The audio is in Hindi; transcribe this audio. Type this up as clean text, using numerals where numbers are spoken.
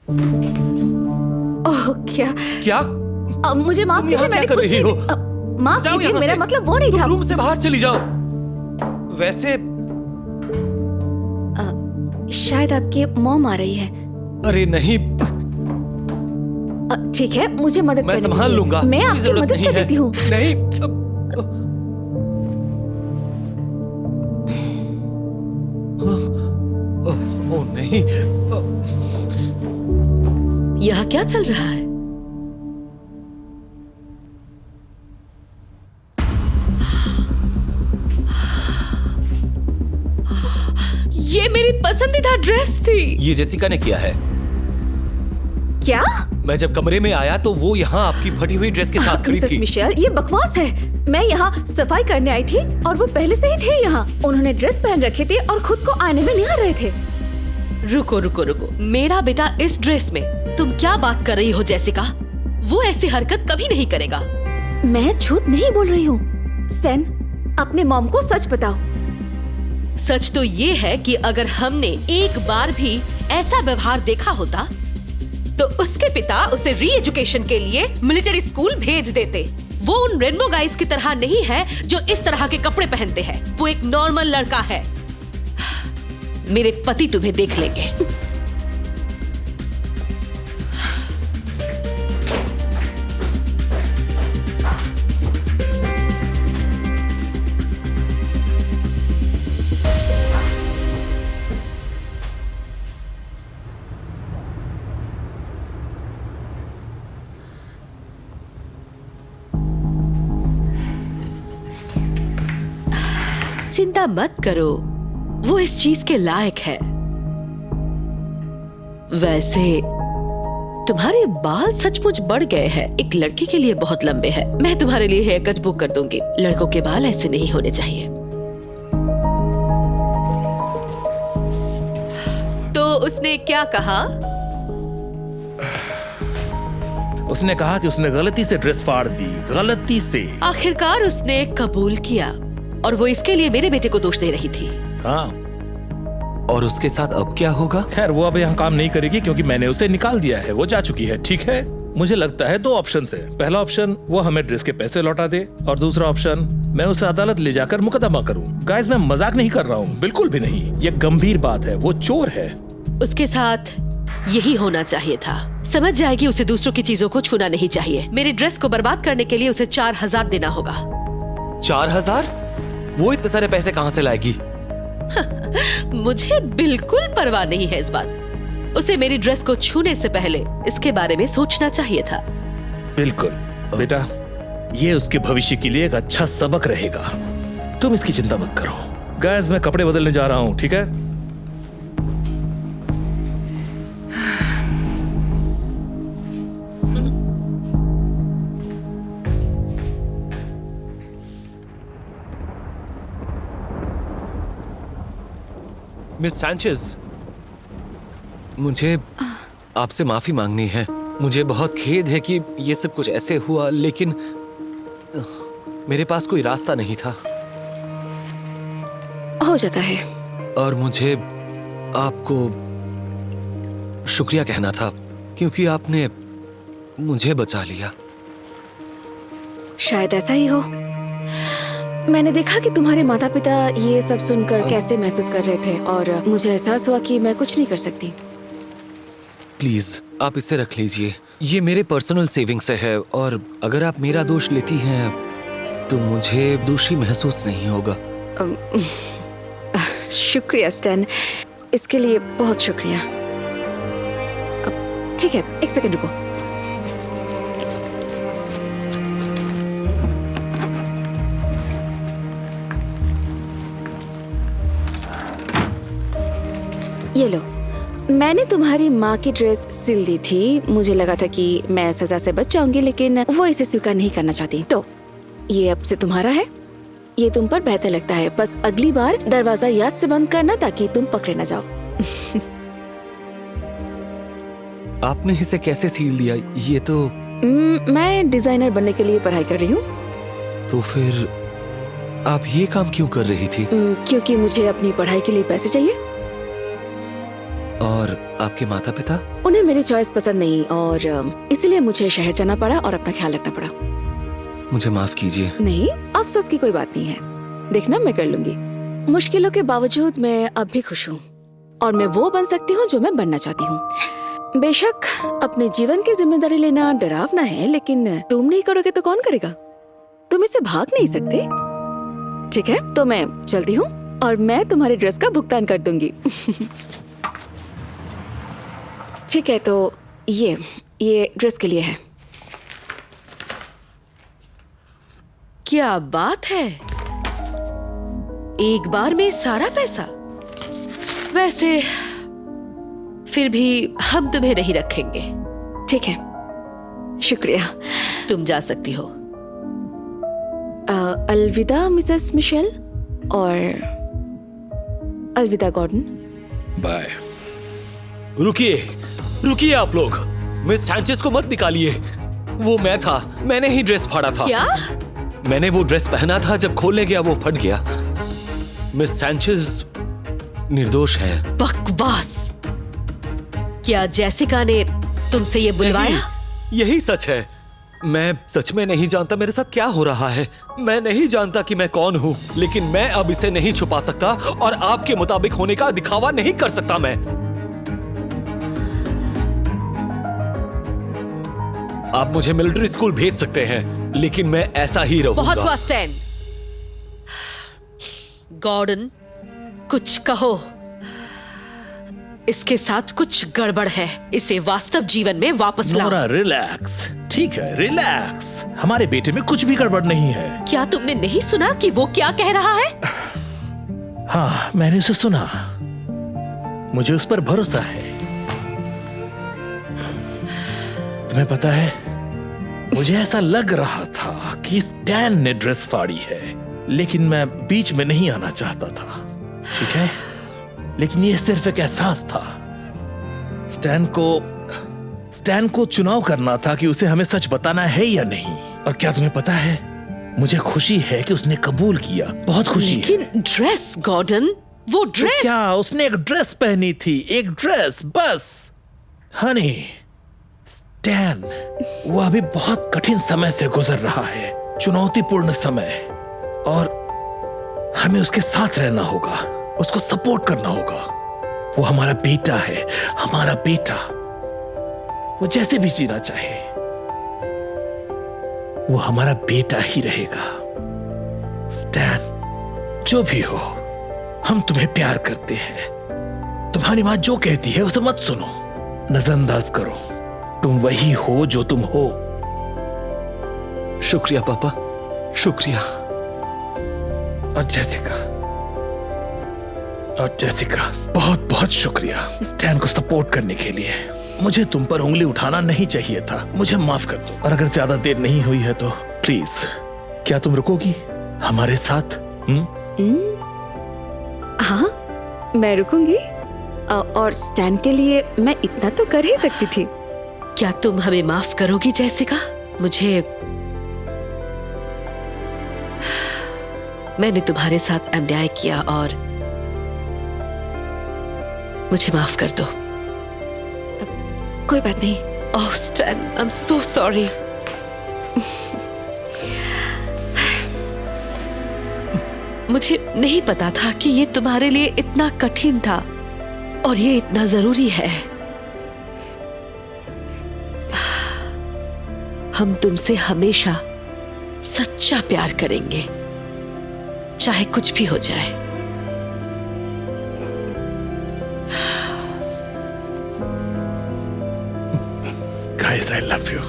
ओह क्या क्या? मुझे माफ तुम कीजिए, यहाँ क्या मैंने कर कुछ रही हो? नहीं माफ जाओ कीजिए, यहाँ मेरा से। मतलब वो नहीं तुम था। रूम से बाहर चली जाओ। वैसे शायद आपकी मॉम आ रही है। अरे नहीं, ठीक है, मुझे मदद मैं करने संभाल दीजिए। लूंगा। मैं कोई आपकी जरूरत मदद नहीं कर है। देती हूँ। नहीं। ओ नहीं। यहाँ क्या चल रहा है? ये मेरी पसंदीदा ड्रेस थी। ये जेसिका ने किया है। क्या? मैं जब कमरे में आया तो वो यहाँ आपकी फटी हुई ड्रेस के साथ खड़ी मिसेस थी। मिशेल, ये बकवास है। मैं यहाँ सफाई करने आई थी और वो पहले से ही थे यहाँ। उन्होंने ड्रेस पहन रखे थे और खुद को आईने में निहार रहे थे। रुको रुको रुको, मेरा बेटा इस ड्रेस में। तुम क्या बात कर रही हो जेसिका? वो ऐसी हरकत कभी नहीं करेगा। मैं झूठ नहीं बोल रही हूँ। स्टैन, अपने मॉम को सच बताओ। सच तो ये है कि अगर हमने एक बार भी ऐसा व्यवहार देखा होता तो उसके पिता उसे री एजुकेशन के लिए मिलिट्री स्कूल भेज देते। वो उन रेनबो गाइस की तरह नहीं है जो इस तरह के कपड़े पहनते हैं। वो एक नॉर्मल लड़का है। मेरे पति तुम्हें देख लेंगे। चिंता मत करो, वो इस चीज के लायक है। वैसे तुम्हारे बाल सचमुच बढ़ गए हैं। एक लड़की के लिए बहुत लंबे हैं। मैं तुम्हारे लिए हेयर कट बुक कर दूंगी। लड़कों के बाल ऐसे नहीं होने चाहिए। तो उसने क्या कहा? उसने कहा कि उसने गलती से ड्रेस फाड़ दी, गलती से। आखिरकार उसने कबूल किया और वो इसके लिए मेरे बेटे को दोष दे रही थी। हाँ, और उसके साथ अब क्या होगा? खैर वो अब यहाँ काम नहीं करेगी क्योंकि मैंने उसे निकाल दिया है। वो जा चुकी है। ठीक है, मुझे लगता है दो ऑप्शन है। पहला ऑप्शन, वो हमें ड्रेस के पैसे लौटा दे, और दूसरा ऑप्शन, मैं उसे अदालत ले जाकर मुकदमा करूँ। गाइस, मैं मजाक नहीं कर रहा हूँ, बिल्कुल भी नहीं। ये गंभीर बात है। वो चोर है। उसके साथ यही होना चाहिए था। समझ जाएगी उसे दूसरों की चीजों को छूना नहीं चाहिए। मेरी ड्रेस को बर्बाद करने के लिए उसे 4000 देना होगा। 4000? वो इतने सारे पैसे कहाँ से लाएगी? मुझे बिल्कुल परवाह नहीं है इस बात। उसे मेरी ड्रेस को छूने से पहले इसके बारे में सोचना चाहिए था। बिल्कुल बेटा, ये उसके भविष्य के लिए एक अच्छा सबक रहेगा। तुम इसकी चिंता मत करो। गाइस, मैं कपड़े बदलने जा रहा हूँ। ठीक है? मिस सैंचेज, मुझे आपसे माफी मांगनी है। मुझे बहुत खेद है कि ये सब कुछ ऐसे हुआ, लेकिन मेरे पास कोई रास्ता नहीं था। हो जाता है। और मुझे आपको शुक्रिया कहना था क्योंकि आपने मुझे बचा लिया। शायद ऐसा ही हो। मैंने देखा कि तुम्हारे माता पिता ये सब सुनकर कैसे महसूस कर रहे थे और मुझे एहसास हुआ कि मैं कुछ नहीं कर सकती। प्लीज आप इसे रख लीजिए। ये मेरे पर्सनल सेविंग से है और अगर आप मेरा दोष लेती हैं तो मुझे दोषी महसूस नहीं होगा। शुक्रिया स्टैन, इसके लिए बहुत शुक्रिया। ठीक है, एक सेकंड रुको। ये लो, मैंने तुम्हारी माँ की ड्रेस सिल दी थी। मुझे लगा था कि मैं सजा से बच जाऊंगी, लेकिन वो इसे स्वीकार नहीं करना चाहती। तो ये अब से तुम्हारा है। ये तुम पर बेहतर लगता है। बस अगली बार दरवाजा याद से बंद करना ताकि तुम पकड़े न जाओ। आपने इसे कैसे सील दिया? ये तो मैं डिजाइनर बनने के लिए पढ़ाई कर रही हूँ। तो फिर आप ये काम क्यों कर रही थी? क्योंकि मुझे अपनी पढ़ाई के लिए पैसे चाहिए। और आपके माता पिता? उन्हें मेरी चॉइस पसंद नहीं और इसीलिए मुझे शहर जाना पड़ा और अपना ख्याल रखना पड़ा। मुझे माफ कीजिए। नहीं, अफसोस की कोई बात नहीं है। देखना, मैं कर लूंगी। मुश्किलों के बावजूद मैं अब भी खुश हूँ और मैं वो बन सकती हूँ जो मैं बनना चाहती हूँ। बेशक अपने जीवन की जिम्मेदारी लेना डरावना है, लेकिन तुम नहीं करोगे तो कौन करेगा? तुम इससे भाग नहीं सकते। ठीक है, तो मैं चलती हूँ और मैं तुम्हारी ड्रेस का भुगतान कर दूंगी। ठीक है, तो ये ड्रेस के लिए है। क्या बात है, एक बार में सारा पैसा? वैसे फिर भी हम तुम्हें नहीं रखेंगे। ठीक है, शुक्रिया। तुम जा सकती हो। अलविदा मिसेस मिशेल और अलविदा गॉर्डन। बाय। रुकिए आप लोग। मिस सैंचेज को मत निकालिए। वो मैं था, मैंने ही ड्रेस फाड़ा था। क्या? मैंने वो ड्रेस पहना था, जब खोलने गया वो फट गया। मिस सैंचेज निर्दोष है। बकवास। क्या जेसिका ने तुमसे ये बुलवाया? यही सच है। मैं सच में नहीं जानता मेरे साथ क्या हो रहा है। मैं नहीं जानता कि मैं कौन हूँ, लेकिन मैं अब इसे नहीं छुपा सकता और आपके मुताबिक होने का दिखावा नहीं कर सकता। मैं आप मुझे मिलिट्री स्कूल भेज सकते हैं, लेकिन मैं ऐसा ही रहूंगा। बहुत हुआ स्टैन। गॉर्डन, कुछ कहो। इसके साथ कुछ गड़बड़ है। इसे वास्तव जीवन में वापस लाओ। Nora, relax. ठीक है, रिलैक्स। हमारे बेटे में कुछ भी गड़बड़ नहीं है। क्या तुमने नहीं सुना कि वो क्या कह रहा है? हाँ, मैंने उसे सुना। मुझे उस पर भरोसा है। तुम्हें पता है, मुझे ऐसा लग रहा था कि स्टैन ने ड्रेस फाड़ी है, लेकिन मैं बीच में नहीं आना चाहता था। ठीक है, लेकिन ये सिर्फ एक एहसास था। स्टैन को चुनाव करना था कि उसे हमें सच बताना है या नहीं। और क्या तुम्हें पता है, मुझे खुशी है कि उसने कबूल किया। बहुत खुशी है। लेकिन ड्रेस गॉर्डन, वो ड्रेस। तो क्या उसने एक ड्रेस पहनी थी? एक ड्रेस बस। हनी, स्टैन वो अभी बहुत कठिन समय से गुजर रहा है, चुनौतीपूर्ण समय, और हमें उसके साथ रहना होगा, उसको सपोर्ट करना होगा। वो हमारा बेटा है, हमारा बेटा। वो जैसे भी जीना चाहे, वो हमारा बेटा ही रहेगा। स्टैन, जो भी हो, हम तुम्हें प्यार करते हैं। तुम्हारी मां जो कहती है उसे मत सुनो, नजरअंदाज करो। तुम वही हो जो तुम हो। शुक्रिया पापा, शुक्रिया। और जेसिका, बहुत बहुत शुक्रिया स्टैन को सपोर्ट करने के लिए। मुझे तुम पर उंगली उठाना नहीं चाहिए था। मुझे माफ कर दो। और अगर ज्यादा देर नहीं हुई है तो प्लीज, क्या तुम रुकोगी हमारे साथ? हाँ, मैं रुकूंगी। और स्टैन के लिए मैं इतना तो कर ही सकती थी। क्या तुम हमें माफ करोगी जेसिका? मैंने तुम्हारे साथ अन्याय किया और मुझे माफ कर दो। कोई बात नहीं। Oh Stan, I am so sorry. मुझे नहीं पता था कि ये तुम्हारे लिए इतना कठिन था और ये इतना जरूरी है। हम तुमसे हमेशा सच्चा प्यार करेंगे, चाहे कुछ भी हो जाए। Guys, I love you.